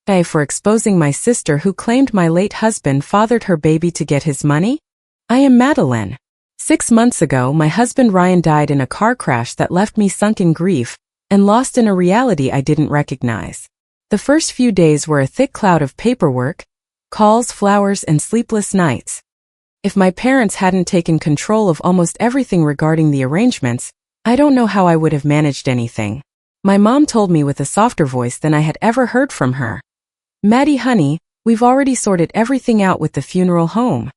For exposing my sister who claimed my late husband fathered her baby to get his money? I am Madeline. 6 months ago, my husband Ryan died in a car crash that left me sunk in grief and lost in a reality I didn't recognize. The first few days were a thick cloud of paperwork, calls, flowers, and sleepless nights. If my parents hadn't taken control of almost everything regarding the arrangements, I don't know how I would have managed anything. My mom told me with a softer voice than I had ever heard from her. "Maddie, honey, we've already sorted everything out with the funeral home."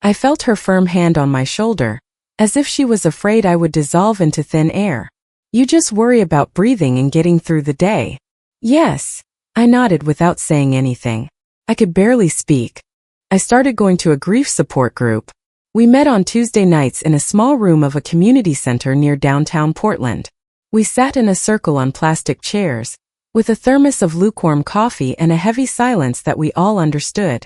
I felt her firm hand on my shoulder, as if she was afraid I would dissolve into thin air. "You just worry about breathing and getting through the day." "Yes," I nodded without saying anything. I could barely speak. I started going to a grief support group. We met on Tuesday nights in a small room of a community center near downtown Portland. We sat in a circle on plastic chairs, with a thermos of lukewarm coffee and a heavy silence that we all understood.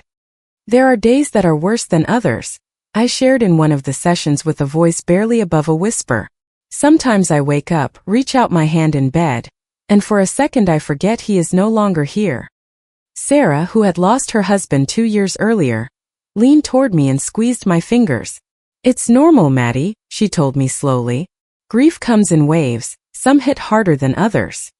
"There are days that are worse than others," I shared in one of the sessions with a voice barely above a whisper. "Sometimes I wake up, reach out my hand in bed, and for a second I forget he is no longer here." Sarah, who had lost her husband 2 years earlier, leaned toward me and squeezed my fingers. "It's normal, Maddie," she told me slowly. "Grief comes in waves, some hit harder than others."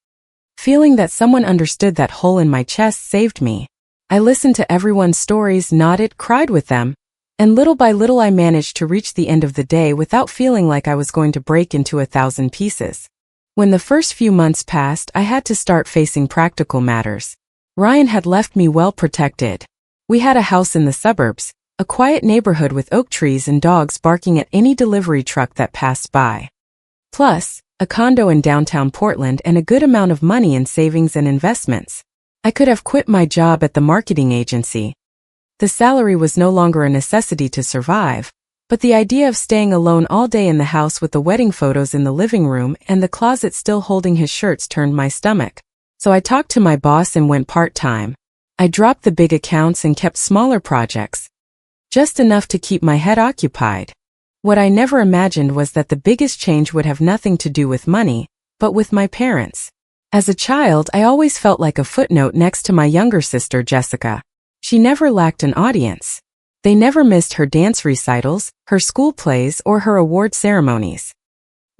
Feeling that someone understood that hole in my chest saved me. I listened to everyone's stories, nodded, cried with them, and little by little I managed to reach the end of the day without feeling like I was going to break into 1,000 pieces. When the first few months passed, I had to start facing practical matters. Ryan had left me well protected. We had a house in the suburbs, a quiet neighborhood with oak trees and dogs barking at any delivery truck that passed by. Plus, a condo in downtown Portland and a good amount of money in savings and investments. I could have quit my job at the marketing agency. The salary was no longer a necessity to survive, but the idea of staying alone all day in the house with the wedding photos in the living room and the closet still holding his shirts turned my stomach. So I talked to my boss and went part-time. I dropped the big accounts and kept smaller projects. Just enough to keep my head occupied. What I never imagined was that the biggest change would have nothing to do with money, but with my parents. As a child, I always felt like a footnote next to my younger sister, Jessica. She never lacked an audience. They never missed her dance recitals, her school plays, or her award ceremonies.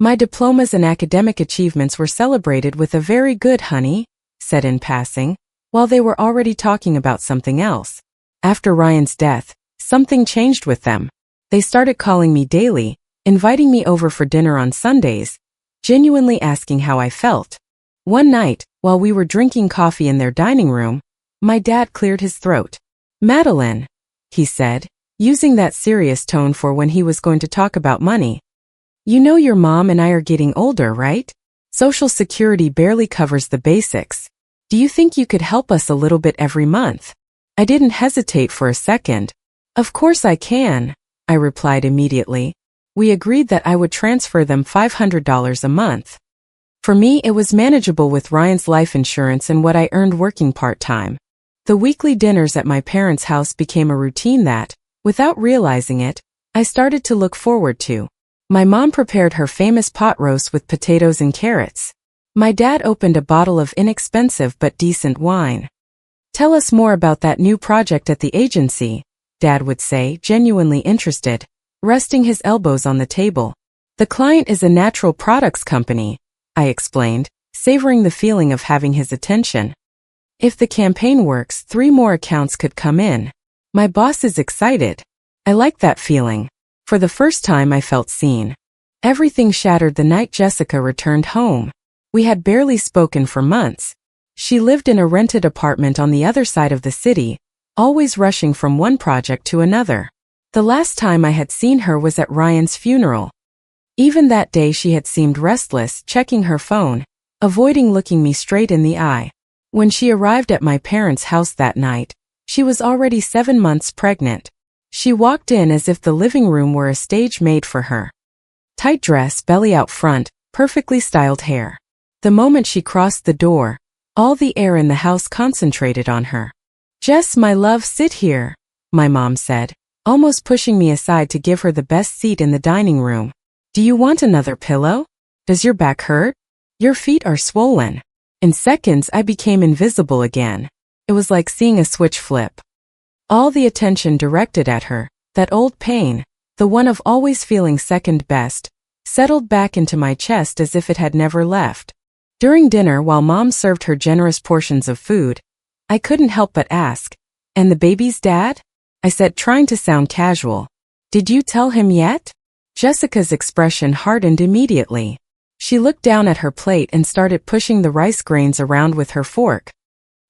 My diplomas and academic achievements were celebrated with a "very good, honey," said in passing, while they were already talking about something else. After Ryan's death, something changed with them. They started calling me daily, inviting me over for dinner on Sundays, genuinely asking how I felt. One night, while we were drinking coffee in their dining room, my dad cleared his throat. "Madeline," he said, using that serious tone for when he was going to talk about money. "You know your mom and I are getting older, right? Social Security barely covers the basics. Do you think you could help us a little bit every month?" I didn't hesitate for a second. "Of course I can," I replied immediately. We agreed that I would transfer them $500 a month. For me, it was manageable with Ryan's life insurance and what I earned working part-time. The weekly dinners at my parents' house became a routine that, without realizing it, I started to look forward to. My mom prepared her famous pot roast with potatoes and carrots. My dad opened a bottle of inexpensive but decent wine. "Tell us more about that new project at the agency," Dad would say, genuinely interested, resting his elbows on the table. "The client is a natural products company," I explained, savoring the feeling of having his attention. "If the campaign works, 3 more accounts could come in. My boss is excited." I liked that feeling. For the first time I felt seen. Everything shattered the night Jessica returned home. We had barely spoken for months. She lived in a rented apartment on the other side of the city, always rushing from one project to another. The last time I had seen her was at Ryan's funeral. Even that day she had seemed restless, checking her phone, avoiding looking me straight in the eye. When she arrived at my parents' house that night, she was already 7 months pregnant. She walked in as if the living room were a stage made for her. Tight dress, belly out front, perfectly styled hair. The moment she crossed the door, all the air in the house concentrated on her. "Jess, my love, sit here," my mom said, almost pushing me aside to give her the best seat in the dining room. "Do you want another pillow? Does your back hurt? Your feet are swollen." In seconds I became invisible again. It was like seeing a switch flip. All the attention directed at her, that old pain, the one of always feeling second best, settled back into my chest as if it had never left. During dinner, while Mom served her generous portions of food, I couldn't help but ask, "And the baby's dad?" I said, trying to sound casual. "Did you tell him yet?" Jessica's expression hardened immediately. She looked down at her plate and started pushing the rice grains around with her fork.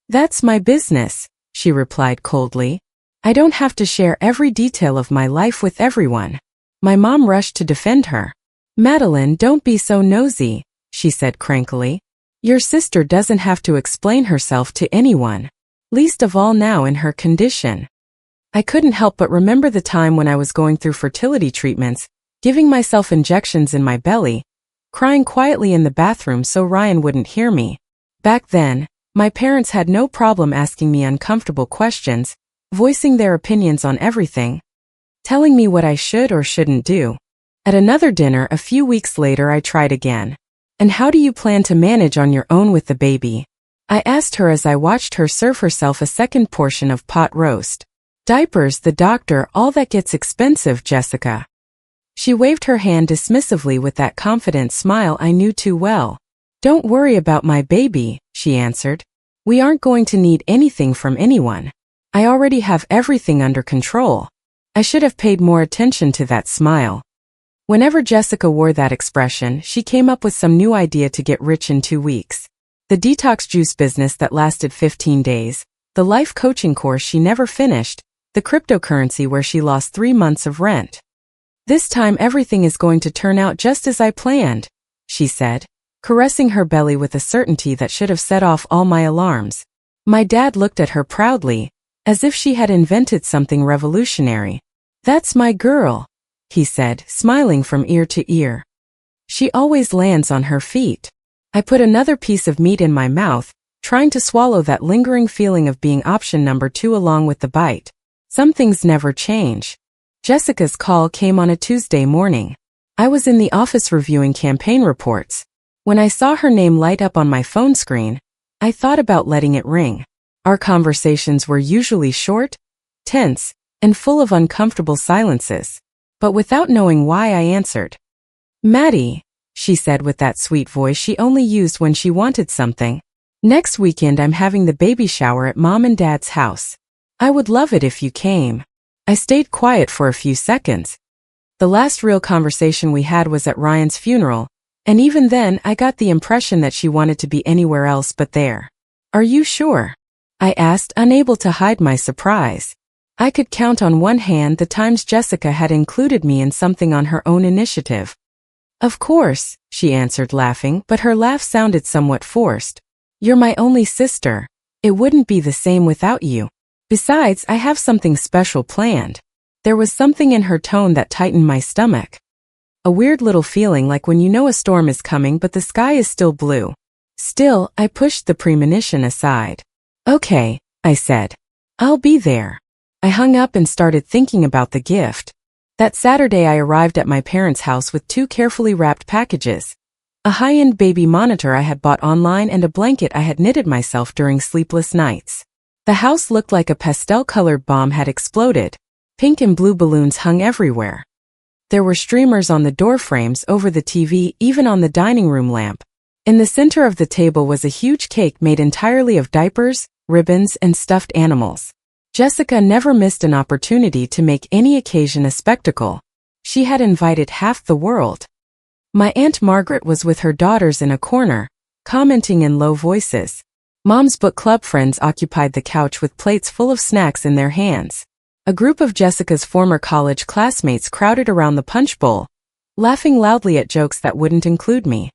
"That's my business," she replied coldly. "I don't have to share every detail of my life with everyone." My mom rushed to defend her. "Madeline, don't be so nosy," she said crankily. "Your sister doesn't have to explain herself to anyone, least of all now in her condition." I couldn't help but remember the time when I was going through fertility treatments, giving myself injections in my belly, crying quietly in the bathroom so Ryan wouldn't hear me. Back then, my parents had no problem asking me uncomfortable questions, voicing their opinions on everything, telling me what I should or shouldn't do. At another dinner a few weeks later, I tried again. "And how do you plan to manage on your own with the baby?" I asked her as I watched her serve herself a second portion of pot roast. "Diapers, the doctor, all that gets expensive, Jessica." She waved her hand dismissively with that confident smile I knew too well. "Don't worry about my baby," she answered. "We aren't going to need anything from anyone. I already have everything under control." I should have paid more attention to that smile. Whenever Jessica wore that expression, she came up with some new idea to get rich in 2 weeks. The detox juice business that lasted 15 days, the life coaching course she never finished, the cryptocurrency where she lost 3 months of rent. "This time everything is going to turn out just as I planned," she said, caressing her belly with a certainty that should have set off all my alarms. My dad looked at her proudly, as if she had invented something revolutionary. "That's my girl," he said, smiling from ear to ear. "She always lands on her feet." I put another piece of meat in my mouth, trying to swallow that lingering feeling of being option number 2 along with the bite. Some things never change. Jessica's call came on a Tuesday morning. I was in the office reviewing campaign reports. When I saw her name light up on my phone screen, I thought about letting it ring. Our conversations were usually short, tense, and full of uncomfortable silences. But without knowing why, I answered. "Maddie," she said with that sweet voice she only used when she wanted something. "Next weekend I'm having the baby shower at Mom and Dad's house. I would love it if you came." I stayed quiet for a few seconds. The last real conversation we had was at Ryan's funeral, and even then I got the impression that she wanted to be anywhere else but there. "Are you sure?" I asked, unable to hide my surprise. I could count on one hand the times Jessica had included me in something on her own initiative. "Of course," she answered, laughing, but her laugh sounded somewhat forced. "You're my only sister. It wouldn't be the same without you. Besides, I have something special planned." There was something in her tone that tightened my stomach. A weird little feeling like when you know a storm is coming but the sky is still blue. Still, I pushed the premonition aside. "Okay," I said. "I'll be there." I hung up and started thinking about the gift. That Saturday I arrived at my parents' house with 2 carefully wrapped packages. A high-end baby monitor I had bought online and a blanket I had knitted myself during sleepless nights. The house looked like a pastel-colored bomb had exploded. Pink and blue balloons hung everywhere. There were streamers on the door frames, over the TV, even on the dining room lamp. In the center of the table was a huge cake made entirely of diapers, ribbons, and stuffed animals. Jessica never missed an opportunity to make any occasion a spectacle. She had invited half the world. My Aunt Margaret was with her daughters in a corner, commenting in low voices. Mom's book club friends occupied the couch with plates full of snacks in their hands. A group of Jessica's former college classmates crowded around the punch bowl, laughing loudly at jokes that wouldn't include me.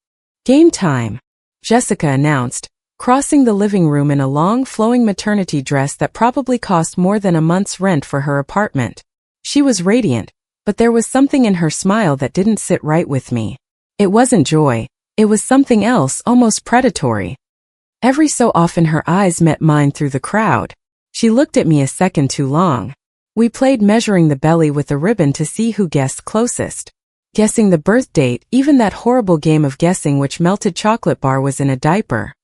"Game time," Jessica announced, crossing the living room in a long, flowing maternity dress that probably cost more than a month's rent for her apartment. She was radiant, but there was something in her smile that didn't sit right with me. It wasn't joy. It was something else, almost predatory. Every so often her eyes met mine through the crowd. She looked at me a second too long. We played measuring the belly with a ribbon to see who guessed closest. Guessing the birth date, even that horrible game of guessing which melted chocolate bar was in a diaper.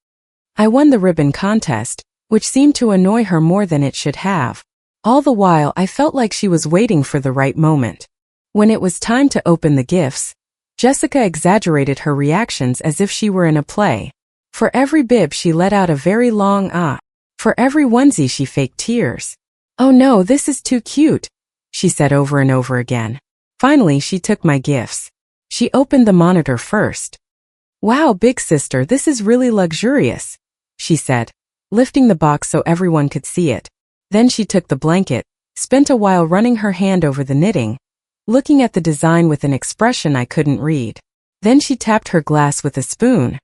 I won the ribbon contest, which seemed to annoy her more than it should have. All the while I felt like she was waiting for the right moment. When it was time to open the gifts, Jessica exaggerated her reactions as if she were in a play. For every bib she let out a very long ah. For every onesie she faked tears. "Oh no, this is too cute," she said over and over again. Finally she took my gifts. She opened the monitor first. "Wow, big sister, this is really luxurious," she said, lifting the box so everyone could see it. Then she took the blanket, spent a while running her hand over the knitting, looking at the design with an expression I couldn't read. Then she tapped her glass with a spoon.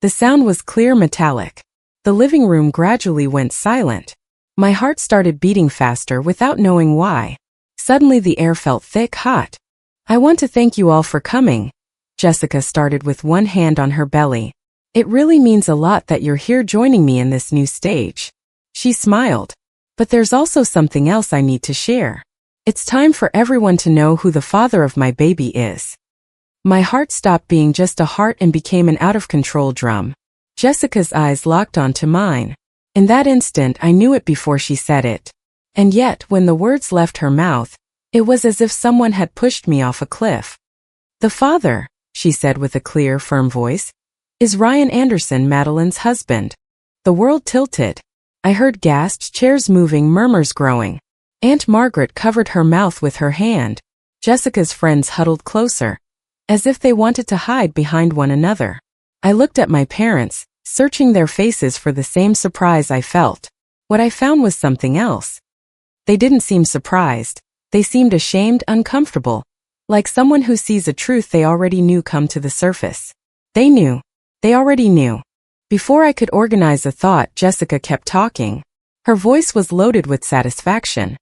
The sound was clear metallic. The living room gradually went silent. My heart started beating faster without knowing why. Suddenly the air felt thick, hot. "I want to thank you all for coming," Jessica started with one hand on her belly. "It really means a lot that you're here joining me in this new stage." She smiled. "But there's also something else I need to share. It's time for everyone to know who the father of my baby is." My heart stopped being just a heart and became an out-of-control drum. Jessica's eyes locked onto mine. In that instant I knew it before she said it. And yet, when the words left her mouth, it was as if someone had pushed me off a cliff. "The father," she said with a clear, firm voice, "is Ryan Anderson, Madeline's husband." The world tilted. I heard gasps, chairs moving, murmurs growing. Aunt Margaret covered her mouth with her hand. Jessica's friends huddled closer, as if they wanted to hide behind one another. I looked at my parents, searching their faces for the same surprise I felt. What I found was something else. They didn't seem surprised. They seemed ashamed, uncomfortable, like someone who sees a truth they already knew come to the surface. They knew. They already knew. Before I could organize a thought, Jessica kept talking. Her voice was loaded with satisfaction.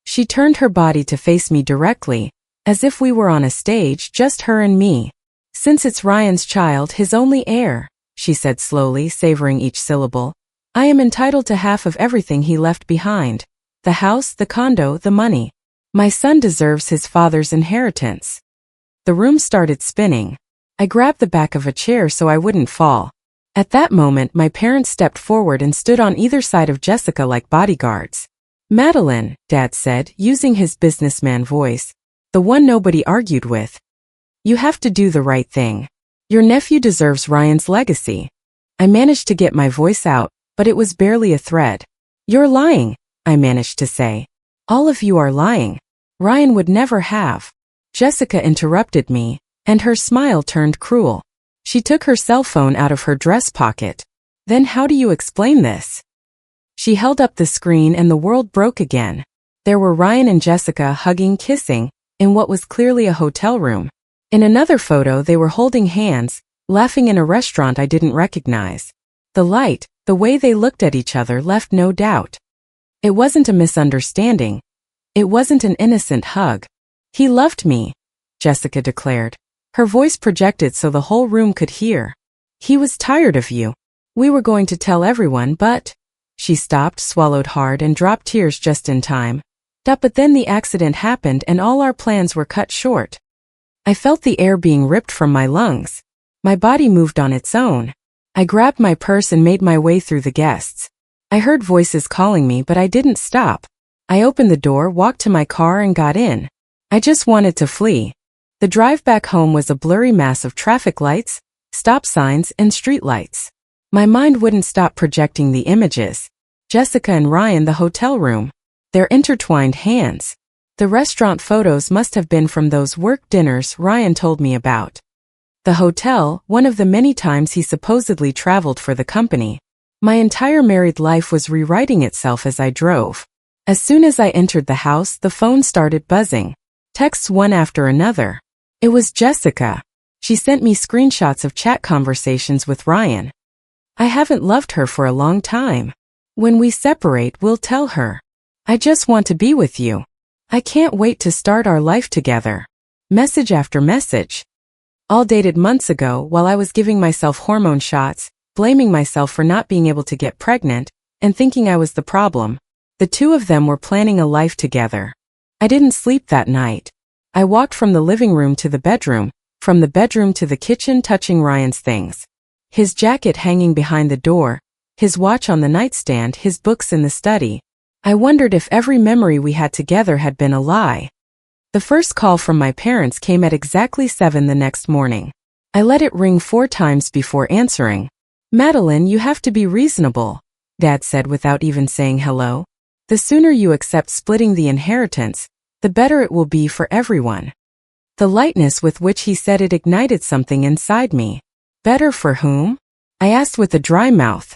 She turned her body to face me directly, as if we were on a stage, just her and me. "Since it's Ryan's child, his only heir," she said slowly, savoring each syllable, "I am entitled to half of everything he left behind. The house, the condo, the money. My son deserves his father's inheritance." The room started spinning. I grabbed the back of a chair so I wouldn't fall. At that moment my parents stepped forward and stood on either side of Jessica like bodyguards. "Madeline," Dad said, using his businessman voice, the one nobody argued with, "you have to do the right thing. Your nephew deserves Ryan's legacy." I managed to get my voice out, but it was barely a thread. "You're lying," I managed to say. "All of you are lying. Ryan would never have." Jessica interrupted me, and her smile turned cruel. She took her cell phone out of her dress pocket. "Then how do you explain this?" She held up the screen and the world broke again. There were Ryan and Jessica hugging, kissing, in what was clearly a hotel room. In another photo they were holding hands, laughing in a restaurant I didn't recognize. The light, the way they looked at each other left no doubt. It wasn't a misunderstanding. It wasn't an innocent hug. "He loved me," Jessica declared. Her voice projected so the whole room could hear. "He was tired of you. We were going to tell everyone, but—" She stopped, swallowed hard, and dropped tears just in time. But then the accident happened and all our plans were cut short. I felt the air being ripped from my lungs. My body moved on its own. I grabbed my purse and made my way through the guests. I heard voices calling me, but I didn't stop. I opened the door, walked to my car, and got in. I just wanted to flee. The drive back home was a blurry mass of traffic lights, stop signs, and street lights. My mind wouldn't stop projecting the images. Jessica and Ryan, the hotel room. Their intertwined hands. The restaurant photos must have been from those work dinners Ryan told me about. The hotel, one of the many times he supposedly traveled for the company. My entire married life was rewriting itself as I drove. As soon as I entered the house, the phone started buzzing. Texts one after another. It was Jessica. She sent me screenshots of chat conversations with Ryan. "I haven't loved her for a long time. When we separate, we'll tell her. I just want to be with you. I can't wait to start our life together." Message after message. All dated months ago while I was giving myself hormone shots, blaming myself for not being able to get pregnant, and thinking I was the problem. The two of them were planning a life together. I didn't sleep that night. I walked from the living room to the bedroom, from the bedroom to the kitchen, touching Ryan's things. His jacket hanging behind the door, his watch on the nightstand, his books in the study. I wondered if every memory we had together had been a lie. The first call from my parents came at exactly 7 the next morning. I let it ring 4 times before answering. "Madeline, you have to be reasonable," Dad said without even saying hello. "The sooner you accept splitting the inheritance, the better it will be for everyone." The lightness with which he said it ignited something inside me. "Better for whom?" I asked with a dry mouth.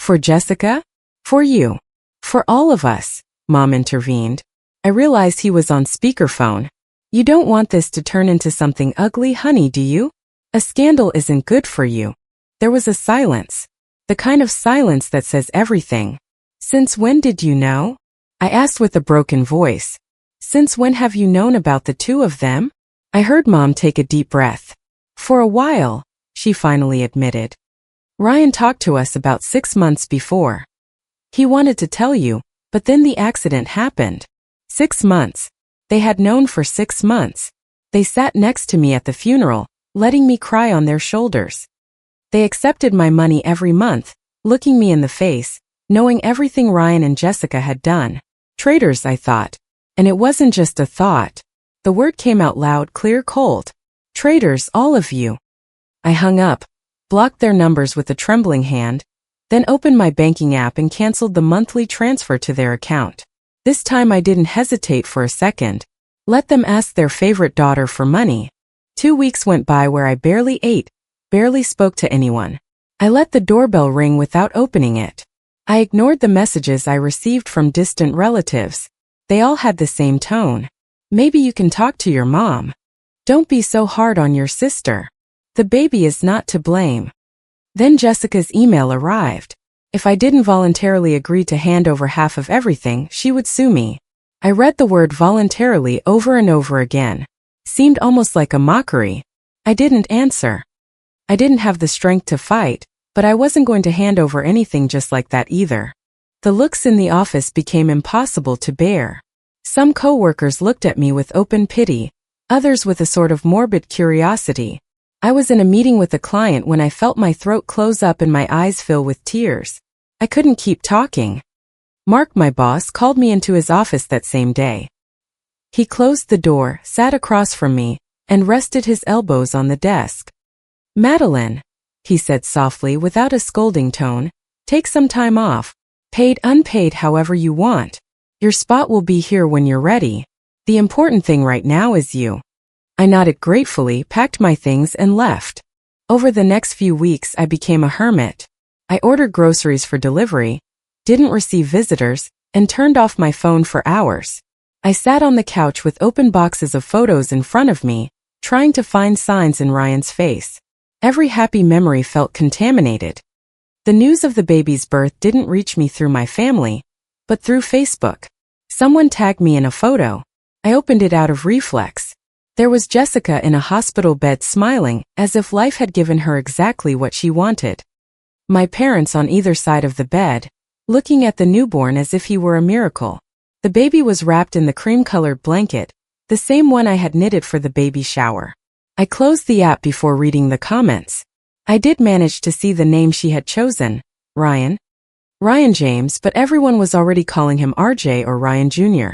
"For Jessica? For you. For all of us," Mom intervened. I realized he was on speakerphone. "You don't want this to turn into something ugly, honey, do you? A scandal isn't good for you." There was a silence. The kind of silence that says everything. "Since when did you know?" I asked with a broken voice. "Since when have you known about the two of them?" I heard Mom take a deep breath. "For a while," she finally admitted. "Ryan talked to us about 6 months before. He wanted to tell you, but then the accident happened. 6 months. They had known for 6 months. They sat next to me at the funeral, letting me cry on their shoulders. They accepted my money every month, looking me in the face, knowing everything Ryan and Jessica had done. Traitors, I thought. And it wasn't just a thought. The word came out loud, clear, cold. Traitors, all of you. I hung up, blocked their numbers with a trembling hand, then opened my banking app and canceled the monthly transfer to their account. This time I didn't hesitate for a second. Let them ask their favorite daughter for money. 2 weeks went by where I barely ate, barely spoke to anyone. I let the doorbell ring without opening it. I ignored the messages I received from distant relatives. They all had the same tone. "Maybe you can talk to your mom. Don't be so hard on your sister. The baby is not to blame." Then Jessica's email arrived. If I didn't voluntarily agree to hand over half of everything, she would sue me. I read the word voluntarily over and over again. Seemed almost like a mockery. I didn't answer. I didn't have the strength to fight, but I wasn't going to hand over anything just like that either. The looks in the office became impossible to bear. Some coworkers looked at me with open pity, others with a sort of morbid curiosity. I was in a meeting with a client when I felt my throat close up and my eyes fill with tears. I couldn't keep talking. Mark, my boss, called me into his office that same day. He closed the door, sat across from me, and rested his elbows on the desk. "Madeline," he said softly without a scolding tone, "take some time off. Paid, unpaid, however you want. Your spot will be here when you're ready. The important thing right now is you." I nodded gratefully, packed my things, and left. Over the next few weeks, I became a hermit. I ordered groceries for delivery, didn't receive visitors, and turned off my phone for hours. I sat on the couch with open boxes of photos in front of me, trying to find signs in Ryan's face. Every happy memory felt contaminated. The news of the baby's birth didn't reach me through my family, but through Facebook. Someone tagged me in a photo. I opened it out of reflex. There was Jessica in a hospital bed smiling, as if life had given her exactly what she wanted. My parents on either side of the bed, looking at the newborn as if he were a miracle. The baby was wrapped in the cream-colored blanket, the same one I had knitted for the baby shower. I closed the app before reading the comments. I did manage to see the name she had chosen, Ryan. Ryan James, but everyone was already calling him RJ or Ryan Jr.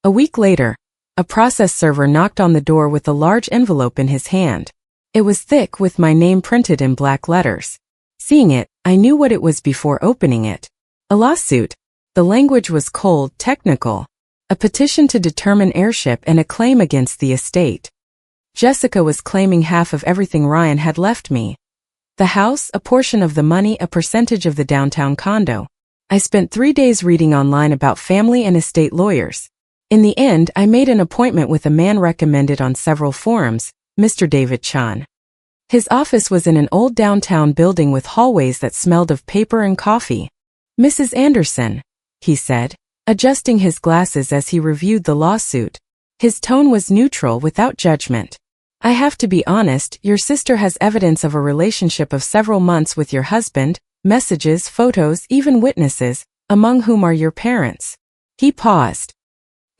A week later, a process server knocked on the door with a large envelope in his hand. It was thick with my name printed in black letters. Seeing it, I knew what it was before opening it. A lawsuit. The language was cold, technical. A petition to determine heirship and a claim against the estate. Jessica was claiming half of everything Ryan had left me. The house, a portion of the money, a percentage of the downtown condo. I spent 3 days reading online about family and estate lawyers. In the end, I made an appointment with a man recommended on several forums, Mr. David Chan. His office was in an old downtown building with hallways that smelled of paper and coffee. "Mrs. Anderson," he said, adjusting his glasses as he reviewed the lawsuit. His tone was neutral, without judgment. "I have to be honest, your sister has evidence of a relationship of several months with your husband, messages, photos, even witnesses, among whom are your parents." He paused.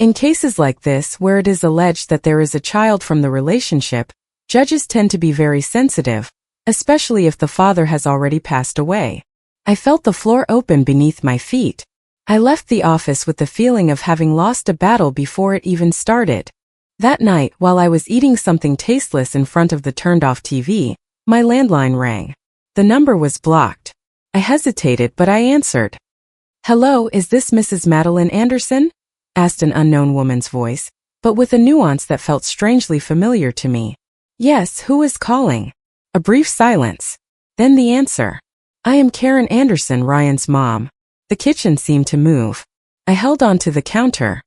In cases like this, where it is alleged that there is a child from the relationship, judges tend to be very sensitive, especially if the father has already passed away. I felt the floor open beneath my feet. I left the office with the feeling of having lost a battle before it even started. That night, while I was eating something tasteless in front of the turned-off TV, my landline rang. The number was blocked. I hesitated, but I answered. "Hello, is this Mrs. Madeline Anderson?" asked an unknown woman's voice, but with a nuance that felt strangely familiar to me. "Yes, who is calling?" A brief silence. Then the answer. "I am Karen Anderson, Ryan's mom." The kitchen seemed to move. I held on to the counter.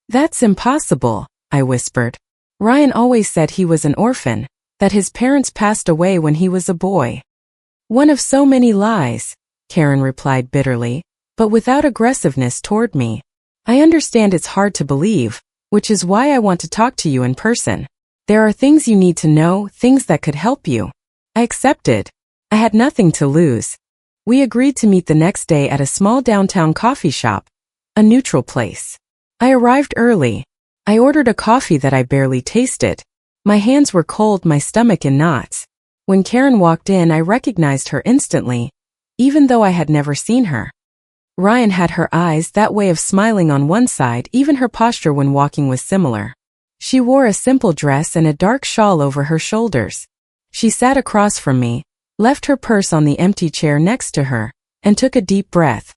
"That's impossible," I whispered. "Ryan always said he was an orphan, that his parents passed away when he was a boy." "One of so many lies," Karen replied bitterly, but without aggressiveness toward me. "I understand it's hard to believe, which is why I want to talk to you in person. There are things you need to know, things that could help you." I accepted. I had nothing to lose. We agreed to meet the next day at a small downtown coffee shop, a neutral place. I arrived early. I ordered a coffee that I barely tasted. My hands were cold, my stomach in knots. When Karen walked in, I recognized her instantly, even though I had never seen her. Ryan had her eyes, that way of smiling on one side, even her posture when walking was similar. She wore a simple dress and a dark shawl over her shoulders. She sat across from me, left her purse on the empty chair next to her, and took a deep breath.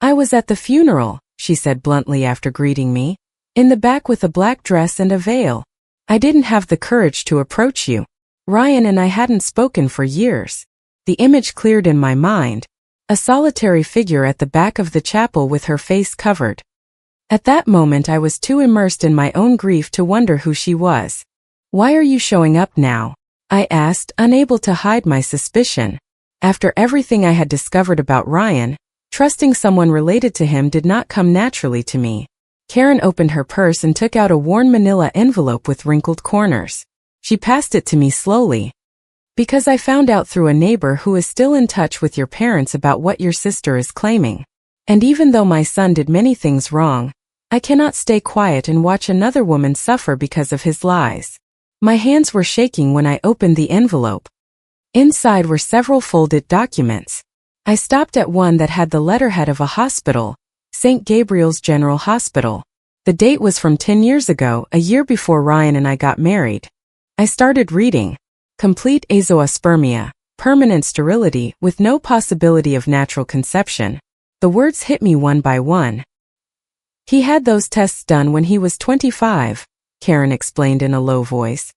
"I was at the funeral," she said bluntly after greeting me, "in the back with a black dress and a veil. I didn't have the courage to approach you. Ryan and I hadn't spoken for years." The image cleared in my mind, a solitary figure at the back of the chapel with her face covered. At that moment I was too immersed in my own grief to wonder who she was. "Why are you showing up now?" I asked, unable to hide my suspicion. After everything I had discovered about Ryan, trusting someone related to him did not come naturally to me. Karen opened her purse and took out a worn manila envelope with wrinkled corners. She passed it to me slowly. "Because I found out through a neighbor who is still in touch with your parents about what your sister is claiming. And even though my son did many things wrong, I cannot stay quiet and watch another woman suffer because of his lies." My hands were shaking when I opened the envelope. Inside were several folded documents. I stopped at one that had the letterhead of a hospital, St. Gabriel's General Hospital. The date was from 10 years ago, a year before Ryan and I got married. I started reading. "Complete azoospermia, permanent sterility with no possibility of natural conception." The words hit me one by one. "He had those tests done when he was 25, Karen explained in a low voice.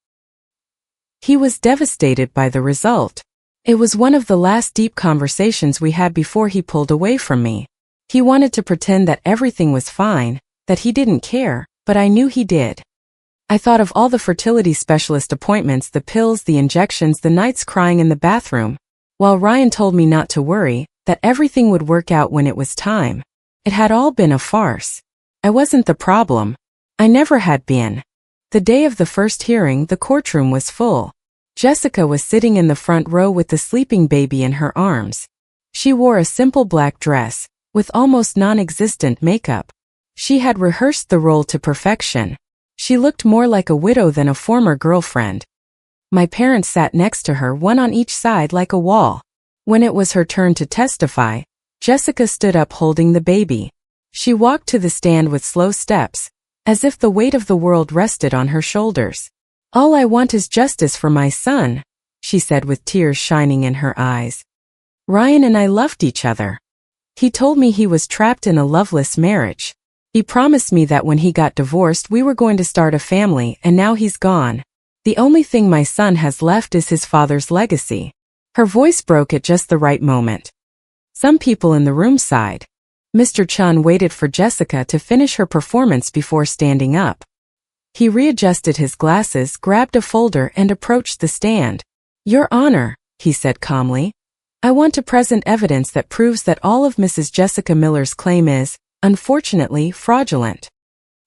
"He was devastated by the result. It was one of the last deep conversations we had before he pulled away from me. He wanted to pretend that everything was fine, that he didn't care, but I knew he did." I thought of all the fertility specialist appointments, the pills, the injections, the nights crying in the bathroom, while Ryan told me not to worry, that everything would work out when it was time. It had all been a farce. I wasn't the problem. I never had been. The day of the first hearing, the courtroom was full. Jessica was sitting in the front row with the sleeping baby in her arms. She wore a simple black dress, with almost non-existent makeup. She had rehearsed the role to perfection. She looked more like a widow than a former girlfriend. My parents sat next to her, one on each side like a wall. When it was her turn to testify, Jessica stood up holding the baby. She walked to the stand with slow steps, as if the weight of the world rested on her shoulders. "All I want is justice for my son," she said with tears shining in her eyes. "Ryan and I loved each other. He told me he was trapped in a loveless marriage. He promised me that when he got divorced we were going to start a family, and now he's gone. The only thing my son has left is his father's legacy." Her voice broke at just the right moment. Some people in the room sighed. Mr. Chun waited for Jessica to finish her performance before standing up. He readjusted his glasses, grabbed a folder, and approached the stand. "Your Honor," he said calmly, "I want to present evidence that proves that all of Mrs. Jessica Miller's claim is, unfortunately, fraudulent."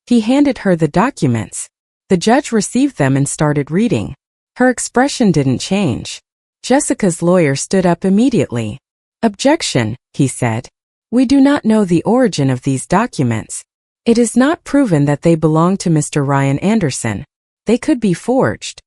He handed her the documents. The judge received them and started reading. Her expression didn't change. Jessica's lawyer stood up immediately. "Objection," he said. "We do not know the origin of these documents. It is not proven that they belong to Mr. Ryan Anderson. They could be forged."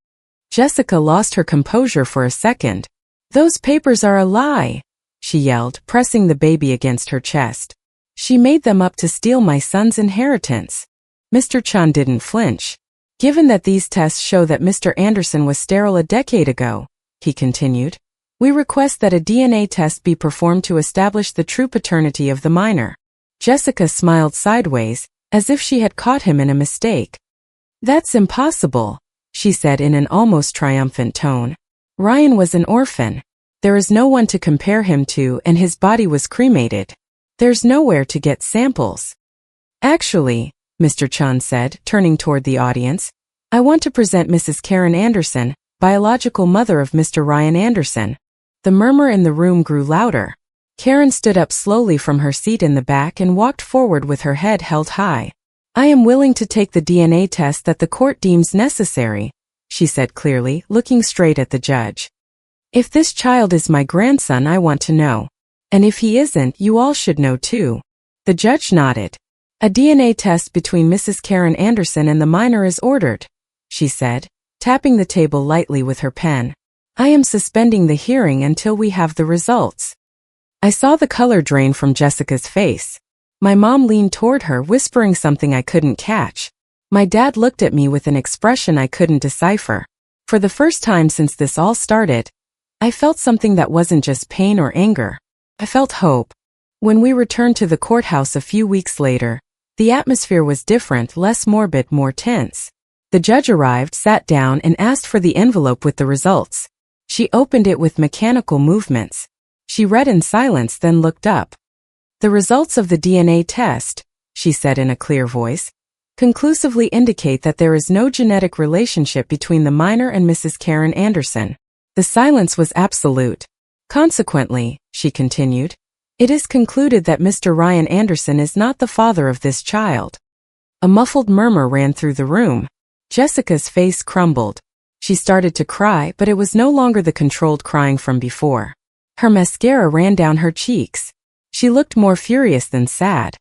Jessica lost her composure for a second. "Those papers are a lie," she yelled, pressing the baby against her chest. She made them up to steal my son's inheritance. Mr. Chun didn't flinch. Given that these tests show that Mr. Anderson was sterile a decade ago, he continued, we request that a DNA test be performed to establish the true paternity of the minor. Jessica smiled sideways, as if she had caught him in a mistake. That's impossible, she said in an almost triumphant tone. Ryan was an orphan. There is no one to compare him to, and his body was cremated. There's nowhere to get samples. Actually, Mr. Chun said, turning toward the audience, I want to present Mrs. Karen Anderson, biological mother of Mr. Ryan Anderson. The murmur in the room grew louder. Karen stood up slowly from her seat in the back and walked forward with her head held high. I am willing to take the DNA test that the court deems necessary, she said clearly, looking straight at the judge. If this child is my grandson, I want to know. And if he isn't, you all should know too. The judge nodded. A DNA test between Mrs. Karen Anderson and the minor is ordered, she said, tapping the table lightly with her pen. I am suspending the hearing until we have the results. I saw the color drain from Jessica's face. My mom leaned toward her, whispering something I couldn't catch. My dad looked at me with an expression I couldn't decipher. For the first time since this all started, I felt something that wasn't just pain or anger. I felt hope. When we returned to the courthouse a few weeks later, the atmosphere was different, less morbid, more tense. The judge arrived, sat down, and asked for the envelope with the results. She opened it with mechanical movements. She read in silence, then looked up. The results of the DNA test, she said in a clear voice, conclusively indicate that there is no genetic relationship between the minor and Mrs. Karen Anderson. The silence was absolute. Consequently, she continued, it is concluded that Mr. Ryan Anderson is not the father of this child. A muffled murmur ran through the room. Jessica's face crumbled. She started to cry, but it was no longer the controlled crying from before. Her mascara ran down her cheeks. She looked more furious than sad.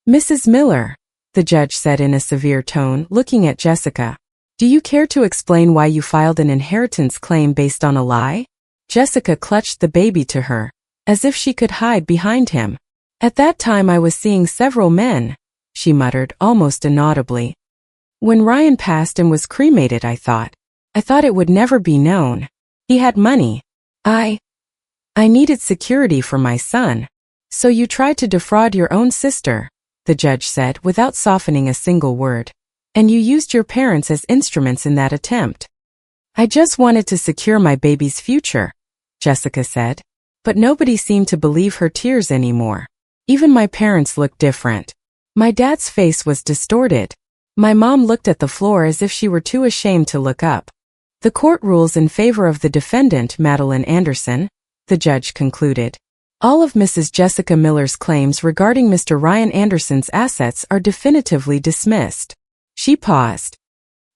Mrs. Miller, the judge said in a severe tone, looking at Jessica, do you care to explain why you filed an inheritance claim based on a lie? Jessica clutched the baby to her, as if she could hide behind him. At that time I was seeing several men, she muttered, almost inaudibly. When Ryan passed and was cremated, I thought it would never be known. He had money. I needed security for my son. So you tried to defraud your own sister, the judge said without softening a single word. And you used your parents as instruments in that attempt. I just wanted to secure my baby's future, Jessica said. But nobody seemed to believe her tears anymore. Even my parents looked different. My dad's face was distorted. My mom looked at the floor as if she were too ashamed to look up. The court rules in favor of the defendant, Madeline Anderson, the judge concluded. All of Mrs. Jessica Miller's claims regarding Mr. Ryan Anderson's assets are definitively dismissed. She paused.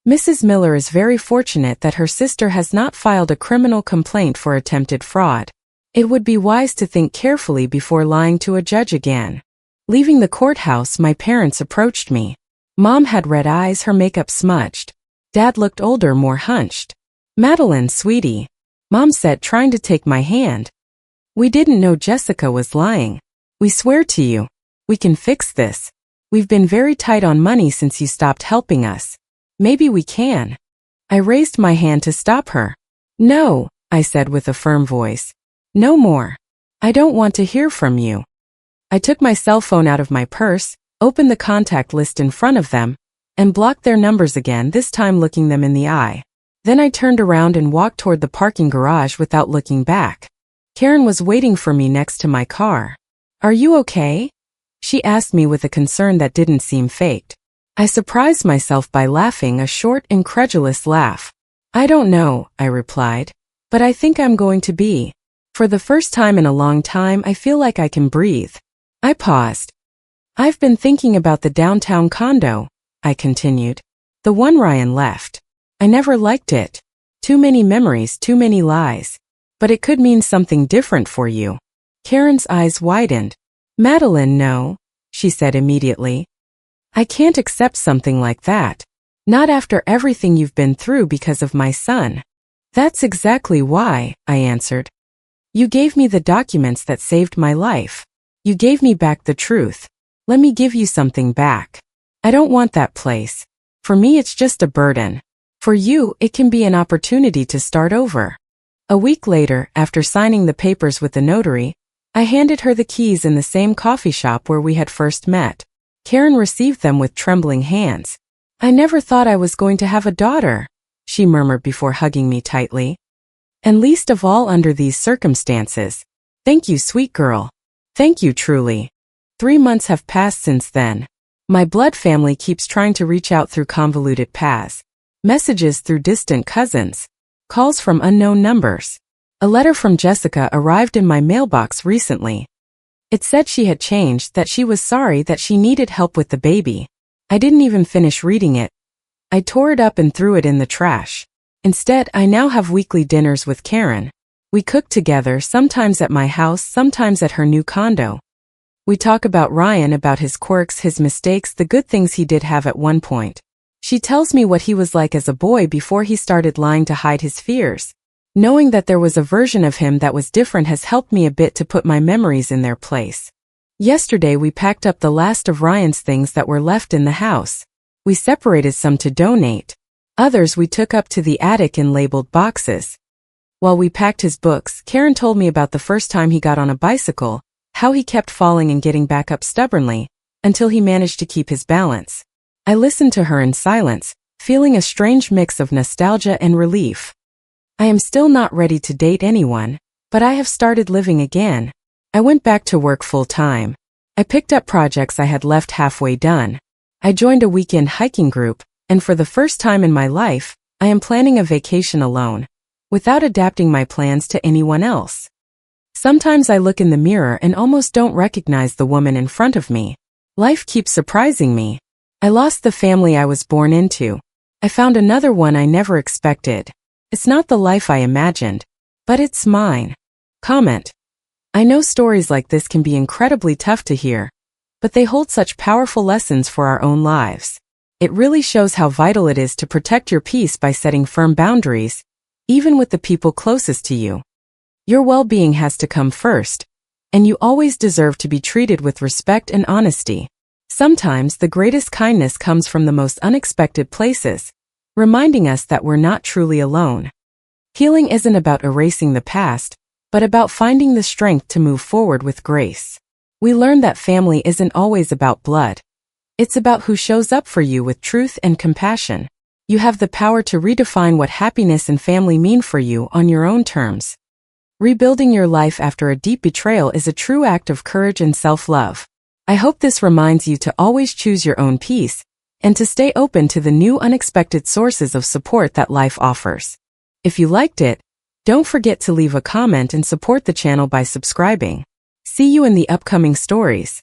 Mrs. Miller is very fortunate that her sister has not filed a criminal complaint for attempted fraud. It would be wise to think carefully before lying to a judge again. Leaving the courthouse, my parents approached me. Mom had red eyes, her makeup smudged. Dad looked older, more hunched. Madeline, sweetie, Mom said, trying to take my hand. We didn't know Jessica was lying. We swear to you. We can fix this. We've been very tight on money since you stopped helping us. Maybe we can. I raised my hand to stop her. No, I said with a firm voice. No more. I don't want to hear from you. I took my cell phone out of my purse, opened the contact list in front of them, and blocked their numbers again, this time looking them in the eye. Then I turned around and walked toward the parking garage without looking back. Karen was waiting for me next to my car. Are you okay? She asked me with a concern that didn't seem faked. I surprised myself by laughing, a short, incredulous laugh. I don't know, I replied, but I think I'm going to be. For the first time in a long time, I feel like I can breathe. I paused. I've been thinking about the downtown condo, I continued. The one Ryan left. I never liked it. Too many memories, too many lies. But it could mean something different for you. Karen's eyes widened. Madeline, no, she said immediately. I can't accept something like that. Not after everything you've been through because of my son. That's exactly why, I answered. You gave me the documents that saved my life. You gave me back the truth. Let me give you something back. I don't want that place. For me, it's just a burden. For you, it can be an opportunity to start over. A week later, after signing the papers with the notary, I handed her the keys in the same coffee shop where we had first met. Karen received them with trembling hands. I never thought I was going to have a daughter, she murmured before hugging me tightly. And least of all under these circumstances. Thank you, sweet girl. Thank you truly. 3 months have passed since then. My blood family keeps trying to reach out through convoluted paths, messages through distant cousins, calls from unknown numbers. A letter from Jessica arrived in my mailbox recently. It said she had changed, that she was sorry, that she needed help with the baby. I didn't even finish reading it. I tore it up and threw it in the trash. Instead, I now have weekly dinners with Karen. We cook together, sometimes at my house, sometimes at her new condo. We talk about Ryan, about his quirks, his mistakes, the good things he did have at one point. She tells me what he was like as a boy before he started lying to hide his fears. Knowing that there was a version of him that was different has helped me a bit to put my memories in their place. Yesterday we packed up the last of Ryan's things that were left in the house. We separated some to donate. Others we took up to the attic in labeled boxes. While we packed his books, Karen told me about the first time he got on a bicycle, how he kept falling and getting back up stubbornly, until he managed to keep his balance. I listened to her in silence, feeling a strange mix of nostalgia and relief. I am still not ready to date anyone, but I have started living again. I went back to work full-time. I picked up projects I had left halfway done. I joined a weekend hiking group, and for the first time in my life, I am planning a vacation alone, without adapting my plans to anyone else. Sometimes I look in the mirror and almost don't recognize the woman in front of me. Life keeps surprising me. I lost the family I was born into. I found another one I never expected. It's not the life I imagined, but it's mine. Comment. I know stories like this can be incredibly tough to hear, but they hold such powerful lessons for our own lives. It really shows how vital it is to protect your peace by setting firm boundaries, even with the people closest to you. Your well-being has to come first, and you always deserve to be treated with respect and honesty. Sometimes the greatest kindness comes from the most unexpected places, reminding us that we're not truly alone. Healing isn't about erasing the past, but about finding the strength to move forward with grace. We learn that family isn't always about blood. It's about who shows up for you with truth and compassion. You have the power to redefine what happiness and family mean for you on your own terms. Rebuilding your life after a deep betrayal is a true act of courage and self-love. I hope this reminds you to always choose your own peace, and to stay open to the new unexpected sources of support that life offers. If you liked it, don't forget to leave a comment and support the channel by subscribing. See you in the upcoming stories.